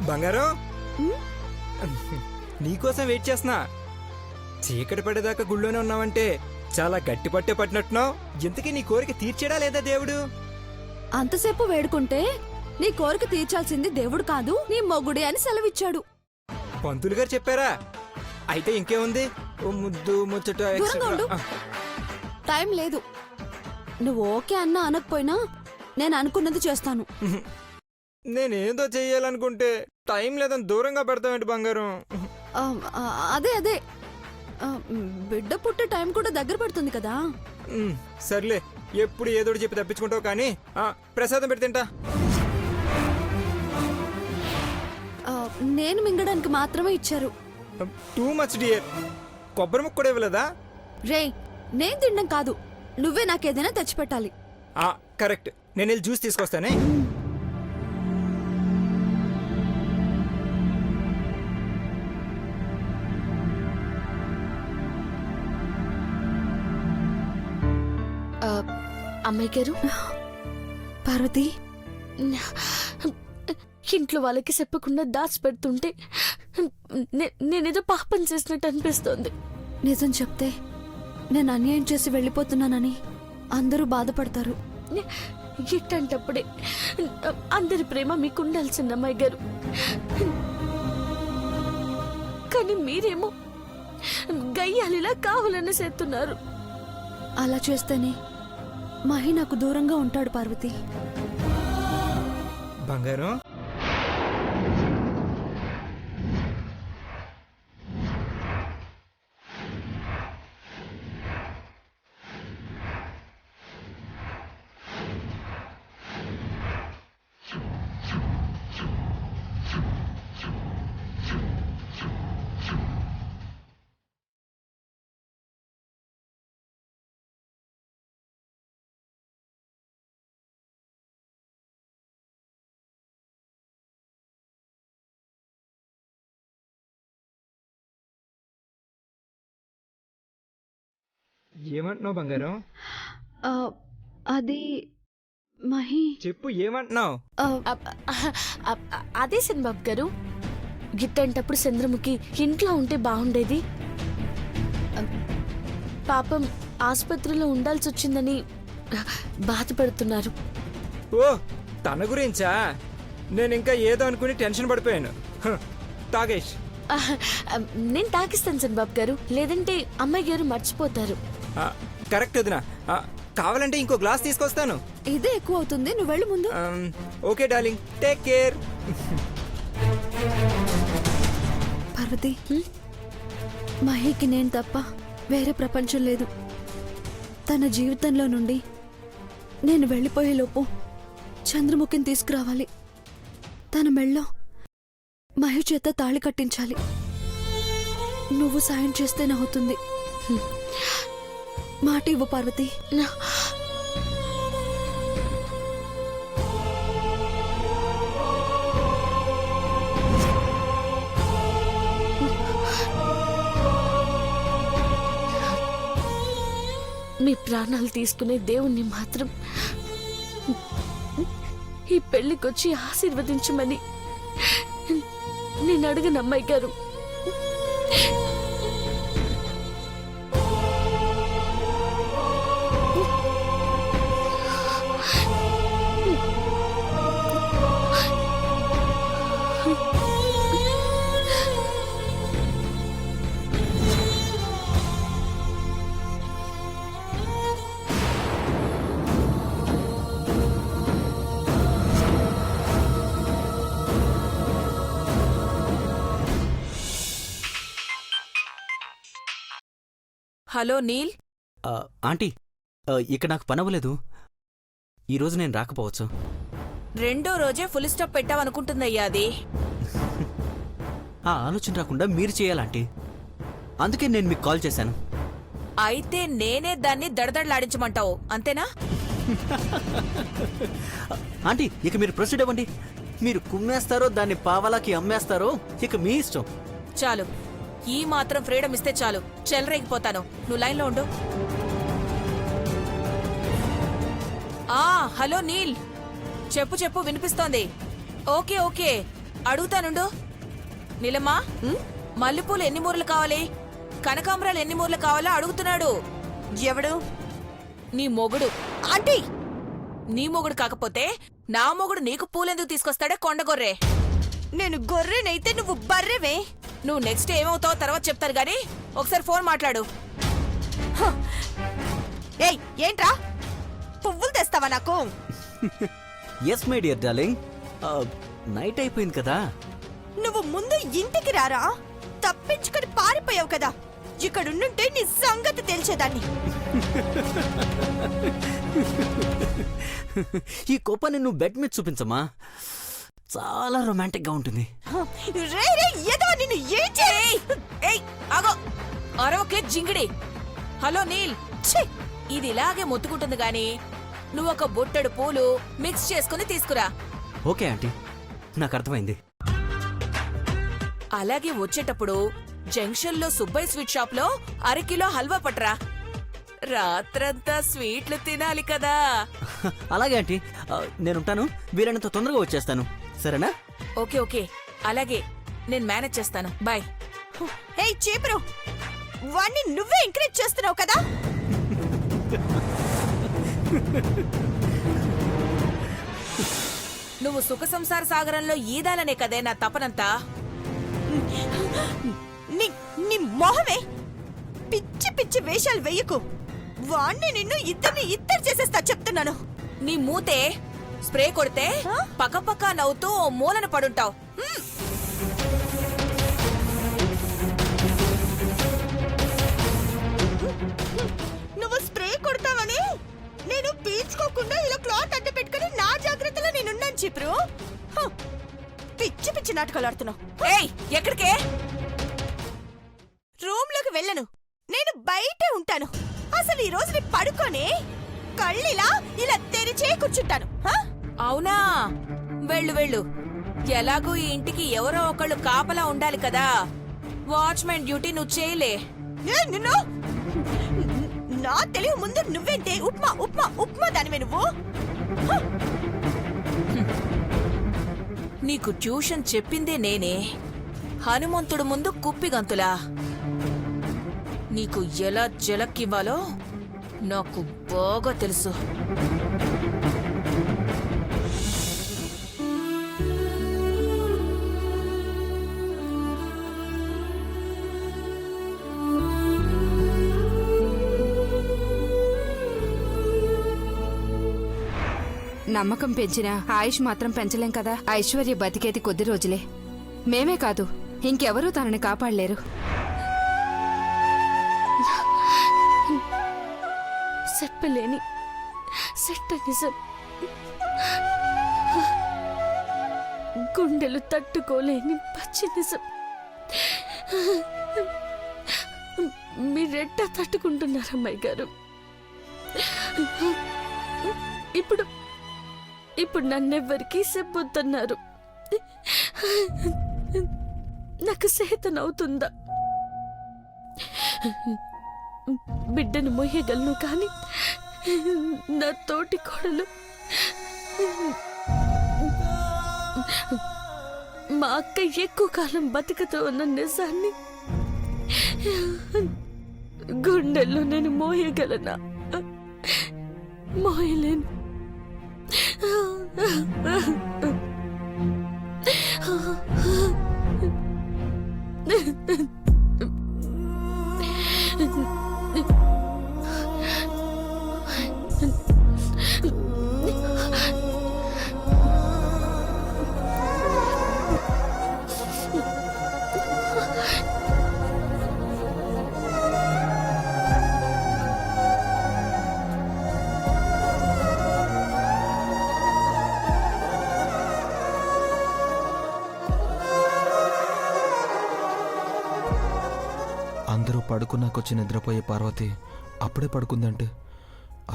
బంగారం నీకోసం వెయిట్ చేస్తున్నా. చీకటి పడేదాకా గుళ్ళోనే ఉన్నావంటే చాలా గట్టి పట్టే పట్టినట్టున్నావు. ఇంతకీ నీ కోరిక తీర్చాడా లేదా దేవుడు? అంతసేపు వేడుకుంటే నీ కోరిక తీర్చాల్సింది దేవుడు కాదు నీ మొగుడే అని సెలవిచ్చాడు. పంతులు గారు చెప్పారా? అయితే ఇంకేముంది, ఓ ముద్దు ముచ్చట దూరంగా ఉండు. టైం లేదు. నువ్వు ఓకే అన్నా అనకపోయినా నేను అనుకున్నది చేస్తాను. నేనేదో చెయ్యాలనుకుంటే టైం లేదని దూరంగా పెడతామేంటి బంగారం? ఆ, ఆ, అదే అదే ఆ, బిడ్డ పుట్టే టైం కూడా దగ్గర పడుతుంది కదా. సర్లే, ఎప్పుడు ఏదోటి చెప్పి తప్పించుకుంటావు కానీ ప్రసాదం పెట్టి తింటా. నేను మింగడానికి మాత్రమే ఇచ్చారు. Too much dear. కొబ్బరి ముక్క కూడా ఇవ్వలేదా? రే, నేను తినడం కాదు, నువ్వే నాకేదైనా తెచ్చిపెట్టాలి. కరెక్ట్, నేను వెళ్ళి జ్యూస్ తీసుకొస్తానే. అమ్మాయి గారు, పార్వతి, ఇంట్లో వాళ్ళకి చెప్పకుండా దాచిపెడుతుంటే నేనేదో పాపం చేసినట్టు అనిపిస్తోంది. నిజం చెప్తే నేను అన్యాయం చేసి వెళ్ళిపోతున్నానని అందరూ బాధపడతారు. ఇట్టంటప్పుడే అందరి ప్రేమ మీకు ఉండాల్సింది అమ్మాయి గారు. కానీ మీరేమో గయ్యాలిలా కావాలని చేస్తున్నారు. అలా చేస్తేనే మహి నాకు దూరంగా ఉంటాడు పార్వతి. బంగారం, ఏమంటున్నావు బంగారం? అది మహి. చెప్పు, ఏమంటున్నావు? అదే చంద్రబాబు గారు, గిట్టంటప్పుడు చంద్రముఖి ఇంట్లో ఉంటే బాగుండేది. పాపం ఆసుపత్రిలో ఉండాల్సి వచ్చిందని బాధపడుతున్నారు. ఓ, తన గురించా? నేను ఇంకా ఏదో అనుకుని టెన్షన్ పడిపోయాను. తాగేష్. నేను తాకిస్తాను చంద్రబాబు గారు, లేదంటే అమ్మాయి గారు మర్చిపోతారు. కరెక్ట్ వదినా. కావాలంటే ఇంకో గ్లాస్ తీసుకొస్తాను. ఇదే ఎక్కువ అవుతుంది, నువ్వు వెళ్ళు ముందు. Okay darling, take care. Parvati, మహికి నేను తప్ప వేరే ప్రపంచం లేదు. తన జీవితంలో నుండి నేను వెళ్ళిపోయేలోపు చంద్రముఖిని తీసుకురావాలి. తన మెళ్ళో మహి చేత తాళి కట్టించాలి. నువ్వు సాయం చేస్తేనే అవుతుంది. మాట ఇవ్వు పార్వతి. మీ ప్రాణాలు తీసుకునే దేవుణ్ణి మాత్రం ఈ పెళ్లికొచ్చి ఆశీర్వదించమని నేను అడగను అమ్మాయి గారు. హలో నీల్. ఆంటీ, ఇక్కడ నాకు పనవ్వలేదు. ఈరోజు నేను రాకపోవచ్చు. రెండో రోజే ఫుల్ స్టాప్ పెట్టావనుకుంటుందయ్యా అది. ఆ ఆలోచన రాకుండా మీరు చేయాలంటీ. అందుకే నేను మీకు కాల్ చేశాను. అయితే నేనే దాన్ని దడదడలాడించమంటావు అంతేనా? ఆంటీ, ఇక మీరు ప్రొసీడ్ అవ్వండి. మీరు కుమ్మేస్తారో దాన్ని పావలాకి అమ్మేస్తారో ఇక మీ ఇష్టం. చాలు, ఈ మాత్రం ఫ్రీడమ్ ఇస్తే చాలు. చెలరేగిపోతాను. నువ్వు లైన్లో ఉండు. హలో నీల్, చెప్పు చెప్పు, వినిపిస్తోంది. Okay okay, అడుగుతానుండు. నీలమ్మా, మల్లెపూలు ఎన్ని మూరలు కావాలి, కనకాంబరాలు ఎన్ని మూరలు కావాలో అడుగుతున్నాడు. ఎవడు? నీ మొగుడు. ఆంటీ, నీ మొగుడు కాకపోతే నా మొగుడు నీకు పూలెందుకు తీసుకొస్తాడే కొండగొర్రే? నేను గొర్రెనైతే నువ్వు బర్రెవే. నువ్వు నెక్స్ట్ ఏమవుతావో తర్వాత చెప్తారు గాని ఒకసారి ఫోన్ మాట్లాడు. ఏయ్, ఏంట్రా పువ్వులు తెస్తావా నాకు? Yes my dear darling, night అయిపోయింది కదా. నువ్వు ముందు ఇంటికి రారా. తప్పించుకొని పారిపోయావు కదా. ఇక్కడుండుంటే నీ సంగతి తెలిసేదాన్ని. ఈ కోపాన్ని నువ్వు బెడ్ మీద చూపించమ్మా, చాలా రొమాంటిక్ గా ఉంటుంది. రే రే, ఏదో నిన్ను ఏం చేయి. ఏయ్ ఆగో, అరవకే జింగిడి. హలో నీల్, ఛీ! ఇది ఇలాగే మొత్తుకుంటుంది గాని నువ్వు ఒక బుట్టెడు పూలు మిక్స్ చేసుకుని తీసుకురా. ఓకే ఆంటీ, నాకు అర్థమైంది. అలాగే వచ్చేటప్పుడు జంక్షన్ లో సుబ్బయ్య స్వీట్ షాప్ లో అరకిలో హల్వా పట్రా. రాత్రంతా స్వీట్లు తినాలి కదా. అలాగే ఆంటీ, నేనుంటాను. వీలైనంత తొందరగా వచ్చేస్తాను, సరేనా? ఓకే ఓకే, అలాగే నేను మేనేజ్ చేస్తాను. బాయ్. ఏయ్ చీపురు, వాణ్ణి నువ్వే ఎంకరేజ్ చేస్తున్నావు కదా. నువ్వు సుఖ సంసార సాగరంలో ఈదాలనే కదే నా తపనంతా. నీ నీ మొహమే. పిచ్చి పిచ్చి వేషాలు వెయ్యకు. వాణ్ణి నిన్ను ఇద్దరు చేసేస్తా చెప్తున్నాను. నీ మూతే స్ప్రే కొడితే పక్కపక్క నవ్వుతూ ఓ మూలన పడుంటావు. నువ్వు స్ప్రే కొడతావని నేను పీల్చుకోకుండా ఇలా క్లాత్ అడ్డు పెట్టుకుని నా జాగ్రత్తలో నేనున్నాను చిప్రు. పిచ్చి పిచ్చి నాటకాలు ఆడుతున్నావు. ఏయ్ ఎక్కడికే? రూమ్ లోకి వెళ్ళను, నేను బయటే ఉంటాను. అసలు ఈ రోజు నీ పడుకొని కళ్ళిలా ఇలా తెరిచే కూర్చుంటాను. అవునా, వెళ్ళు వెళ్ళు. ఎలాగూ ఈ ఇంటికి ఎవరో ఒకళ్ళు కాపలా ఉండాలి కదా. వాచ్మెన్ డ్యూటీ నువ్వు చేయలే. నిన్ను నా తెలివి ముందు నువ్వేంటే ఉప్మా ఉప్మా ఉప్మా దానివే నువ్వు. నీకు ట్యూషన్ చెప్పిందే నేనే. హనుమంతుడు ముందు కుప్పిగంతులా. నీకు ఎలా జలక్కివ్వాలో నాకు బాగా తెలుసు. నమ్మకం పెంచినా ఆయుష్ మాత్రం పెంచలేం కదా. ఐశ్వర్య బతికేది కొద్ది రోజులే. మేమే కాదు, ఇంకెవరూ తనని కాపాడలేరు. చెప్పలేని నిజం, గుండెలు తట్టుకోలేని పచ్చి నిజం. మీరెట్టా తట్టుకుంటున్నారమ్మాయి గారు? ఇప్పుడు నన్నెవ్వరికీ చెప్పొద్దన్నారు. నాకు సేతనవుతుందా? బిడ్డను మొయ్యగలను కాని నా తోటి కోడలు మా అక్క ఎక్కువ కాలం బతుకుతూ ఉన్న నిజాన్ని గుండెల్లో నేను మోయగలనా? మోయలేను. అందరూ పడుకున్నాకొచ్చి నిద్రపోయే పార్వతి అప్పుడే పడుకుందంటే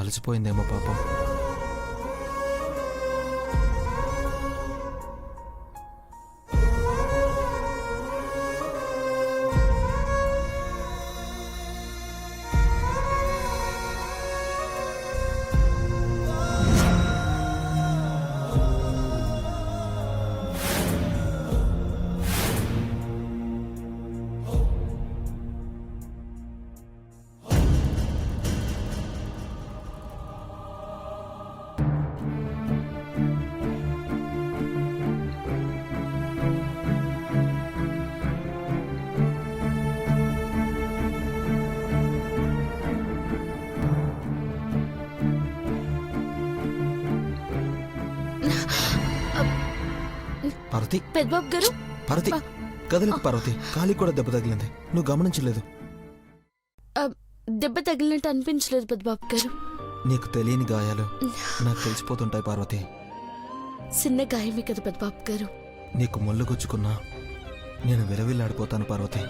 అలసిపోయిందేమో పాపం. పార్వతి పెద్దబాబు గారు పార్వతి కదలకు పార్వతి కాలికి కూడా దెబ్బ తగిలింది నువ్వు గమనించలేదు. ఆ, దెబ్బ తగిలినట్టు అనిపించలేదు పెద్దబాబు గారు. నీకు తెలియని గాయాలు నాకు తెలిసిపోతుంటాయి పార్వతి. చిన్న గాయమే కదా పెద్దబాబు గారు. నీకు ముళ్ళు గుచ్చుకున్నా నేను విలవిల్లాడిపోతాను పార్వతి.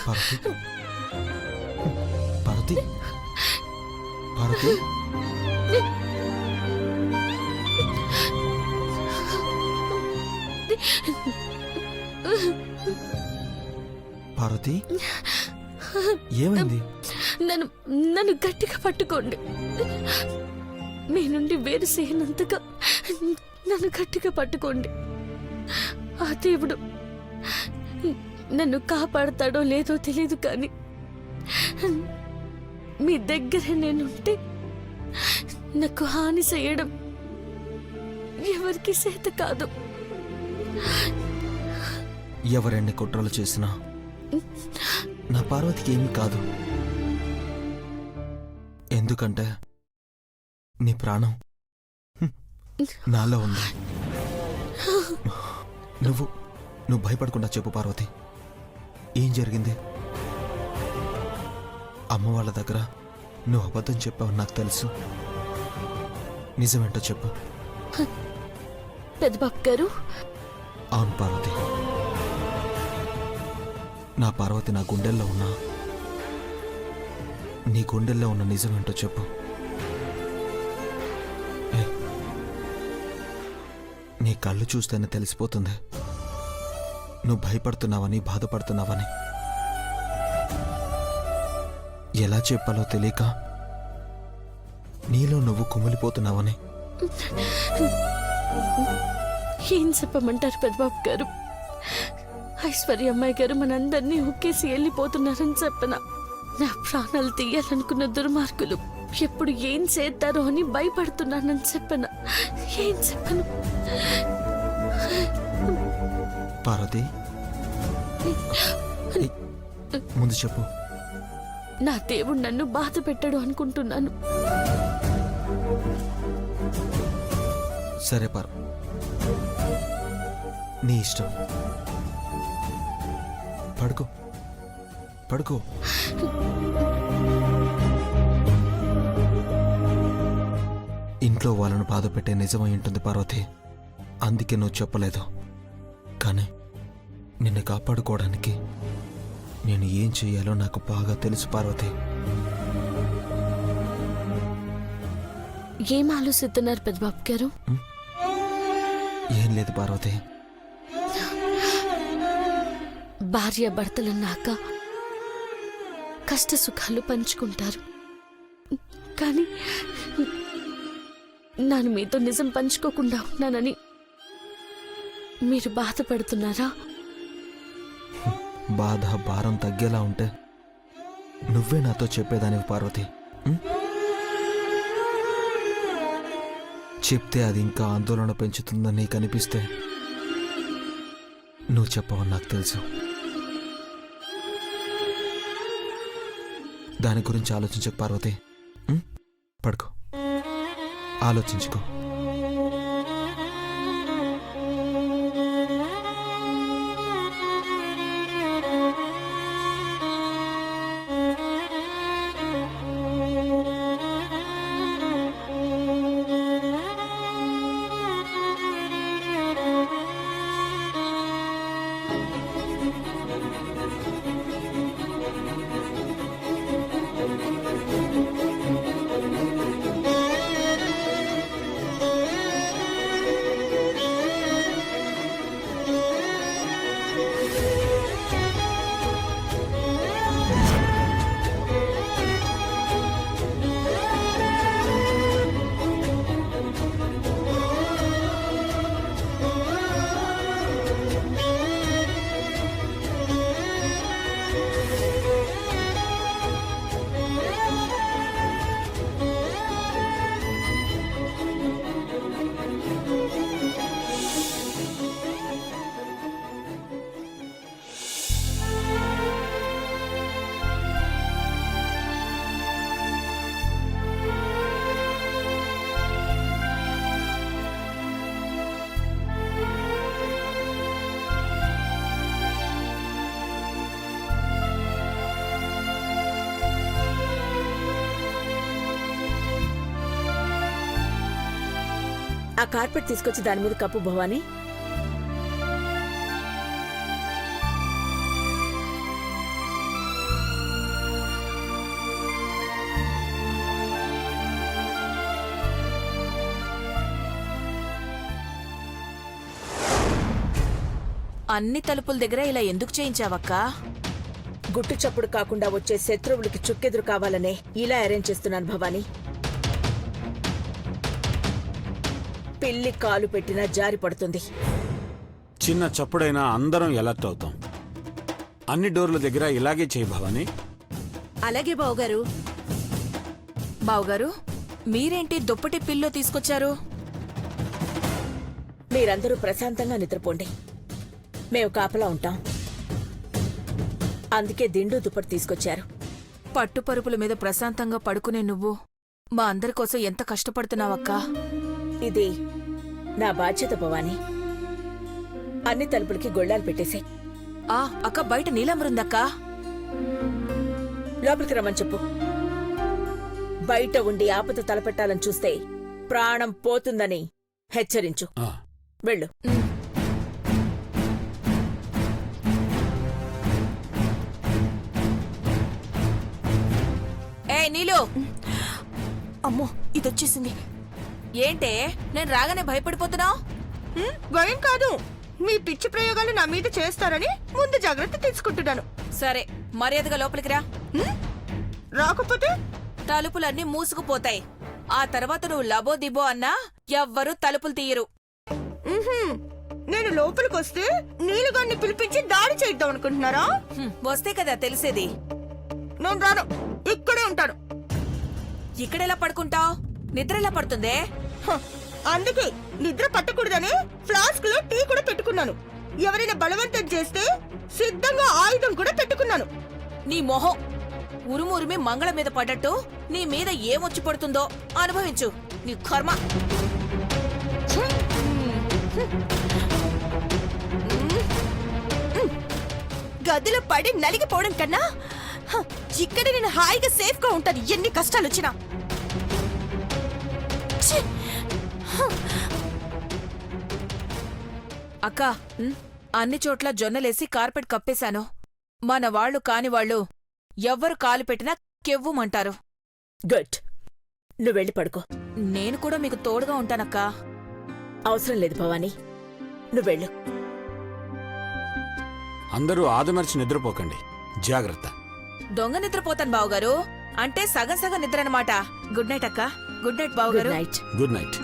పార్వతి పార్వతి పార్వతి పార్వతి ఏమైంది? నన్ను నన్ను గట్టిగా పట్టుకోండి. మీ నుండి వేరు చేయనంతగా నన్ను గట్టిగా పట్టుకోండి. ఆ దేవుడు నన్ను కాపాడతాడో లేదో తెలియదు కానీ మీ దగ్గర నేనుంటే నాకు హాని చేయడం ఎవరికి చేత కాదు. ఎవరెన్ని కుట్రలు చేసినా నా పార్వతికి ఏమీ కాదు. ఎందుకంటే నీ ప్రాణం నాలో ఉంది. నువ్వు భయపడకుండా చెప్పు పార్వతి, ఏం జరిగింది? అమ్మ వాళ్ళ దగ్గర నువ్వు అబద్ధం చెప్పావని నాకు తెలుసు. నిజమేంటో చెప్పు. పెద్దబాబు గారు, అవును పార్వతి, నా పార్వతి నా గుండెల్లో ఉన్నా నీ గుండెల్లో ఉన్న నిజమేంటో చెప్పు. నీ కళ్ళు చూస్తేనే తెలిసిపోతుంది నువ్వు భయపడుతున్నావని బాధపడుతున్నావని. ఎలా చెప్పాలో తెలియక నీలో నువ్వు కుమిలిపోతున్నావని. ఏం చెప్పమంటారు పెద్దబాబు గారు? ఐశ్వర్య అమ్మాయి గారు మనందరినీ ఉక్కేసి వెళ్ళిపోతున్నారని చెప్పన. నా ప్రాణాలు తీయాలనుకున్న దుర్మార్గులు ఎప్పుడు ఏం చేస్తారో అని భయపడుతున్నానని చెప్పన. ఏం చెప్పను? పార్వతి, ముందు చెప్పు. నా దేవుడు నన్ను బాధ పెట్టాడు అనుకుంటున్నాను. సరే పార్, నీ ఇష్టం. పడుకో పడుకో. ఇంట్లో వాళ్ళను బాధ పెట్టే నిజమై ఉంటుంది పార్వతి, అందుకే నువ్వు చెప్పలేదు. కానీ నిన్ను కాపాడుకోవడానికి నేను ఏం చెయ్యాలో నాకు బాగా తెలుసు పార్వతి. ఏం ఆలోచిస్తున్నారు పెద్దబాబు గారు? ఏం లేదు పార్వతి. భార్య భర్తలన్నాక కష్ట సుఖాలు పంచుకుంటారు. కానీ నేను మీతో నిజం పంచుకోకుండా ఉన్నానని మీరు బాధపడుతున్నారా? బాధ భారం తగ్గేలా ఉంటే నువ్వే నాతో చెప్పేదానివి పార్వతి. చెప్తే అది ఇంకా ఆందోళన పెంచుతుందని నీకు అనిపిస్తే నువ్వు చెప్పవని నాకు తెలుసు. దాని గురించి ఆలోచించకు పార్వతి. పడుకో, ఆలోచించుకో. ఆ కార్పెట్ తీసుకొచ్చి దాని మీద కప్పు భవాని. అన్ని తలుపుల దగ్గర ఇలా ఎందుకు చేయించావక్కా? గుట్టు చప్పుడు కాకుండా వచ్చే శత్రువులకి చుక్కెదురు కావాలనే ఇలా అరేంజ్ చేస్తున్నాను భవాని. పిల్లి కాలు పెట్టినా జారి పడుతుంది. చిన్న చప్పుడైనా అందరం ఎలర్ట్ అవుతాం. అన్ని డోర్ల దగ్గర ఇలాగే చేయి భవాని. అలాగే బావుగారు. బావుగారు, మీరేంటి దుప్పటి పిల్లో తీసుకొచ్చారు? మీరందరూ ప్రశాంతంగా నిద్రపోండి, మేము కాపలా ఉంటాం. అందుకే దిండు దుప్పటి తీసుకొచ్చారు. పట్టుపరుపుల మీద ప్రశాంతంగా పడుకునే నువ్వు మా అందరి కోసం ఎంత కష్టపడుతున్నావక్కా. ఇది నా బాధ్యత భవాని. అన్ని తలుపులకి గొళ్ళాలు పెట్టేసే. అక్క, బయట నీలమ్మరుందక్కా, లోపలికి రమ్మని చెప్పు. బయట ఉండి ఆపద తలపెట్టాలని చూస్తే ప్రాణం పోతుందని హెచ్చరించు. వెళ్ళు. నీలు, అమ్మో ఇదొచ్చేసింది. ఏంటే నేను రాగానే భయపడిపోతున్నావు? భయం కాదు, మీ పిచ్చి ప్రయోగాలు నా మీద చేస్తారని ముందు జాగ్రత్త తీసుకుంటున్నాను. సరే, మర్యాదగా లోపలికి రా. రాకపోతే తలుపులన్నీ మూసుకుపోతాయి. ఆ తర్వాత నువ్వు లబో దిబో అన్నా ఎవ్వరూ తలుపులు తీయరు. నేను లోపలికొస్తే నీలుగాన్ని పిలిపించి దాడి చేద్దాం అనుకుంటున్నారా? వస్తే కదా తెలిసేది. నేను రాను, ఇక్కడే ఉంటాను. ఇక్కడెలా పడుకుంటావు? నిద్రలా పడుతుందే. అందుకే నిద్ర పట్టకూడదని ఫ్లాస్క్ లో టీ కూడా పెట్టుకున్నాను. ఎవరైనా బలవంతం చేస్తే సిద్ధంగా ఆయుధం కూడా పెట్టుకున్నాను. నీ మొహం ఉరుమురిమి మంగళ మీద పడ్డట్టు నీ మీద ఏమొచ్చి పడుతుందో అనుభవించు. నీ కర్మ. గదిలో పడి నలిగిపోవడం కన్నా ఇక్కడ నేను హాయిగా సేఫ్ గా ఉంటాను, ఎన్ని కష్టాలు వచ్చినా. అక్క, అన్ని చోట్ల జొన్నలేసి కార్పెట్ కప్పేశాను. మన వాళ్ళు కాని వాళ్ళు ఎవ్వరు కాలు పెట్టినా కెవ్వుమంటారు. గుడ్, నువ్వెళ్ళి పడుకో. నేను కూడా మీకు తోడుగా ఉంటానక్కా. అవసరం లేదు భవానీ, నువ్వెళ్ళు. అందరూ ఆదమర్చి నిద్రపోకండి, జాగ్రత్త. దొంగ నిద్రపోతాను బావుగారు. అంటే సగం సగం నిద్ర అన్నమాట. గుడ్ నైట్ అక్క. గుడ్ నైట్ బావుగారు. నైట్. Good night.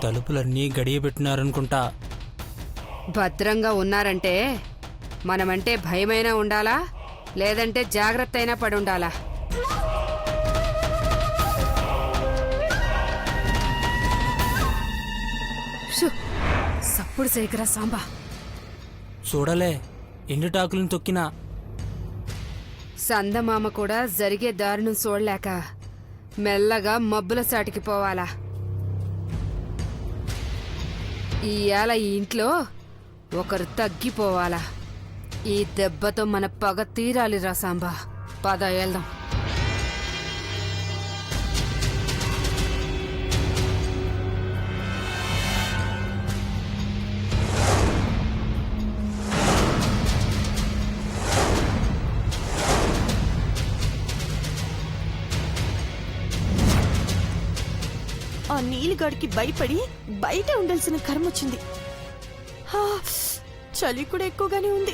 తలుపులన్నీ గడియబెట్టినారనుకుంటా. భద్రంగా ఉన్నారంటే మనమంటే భయమైనా ఉండాలా, లేదంటే జాగ్రత్త అయినా పడి ఉండాలా. సప్పుడు సేకరా సాంబా. చూడలే, ఎండుటాకులను తొక్కినా. సందమామ కూడా జరిగే దారుణం చూడలేక మెల్లగా మబ్బుల సాటికి పోవాలా. ఈయాల ఈ ఇంట్లో ఒకరు తగ్గిపోవాలా. ఈ దెబ్బతో మన పగ తీరాలిరా సాంబా. పద వెళ్దాం. ఆ నీలిగాడికి భయపడి బయట ఉండాల్సిన కర్మ వచ్చింది. చలి కూడా ఎక్కువగానే ఉంది.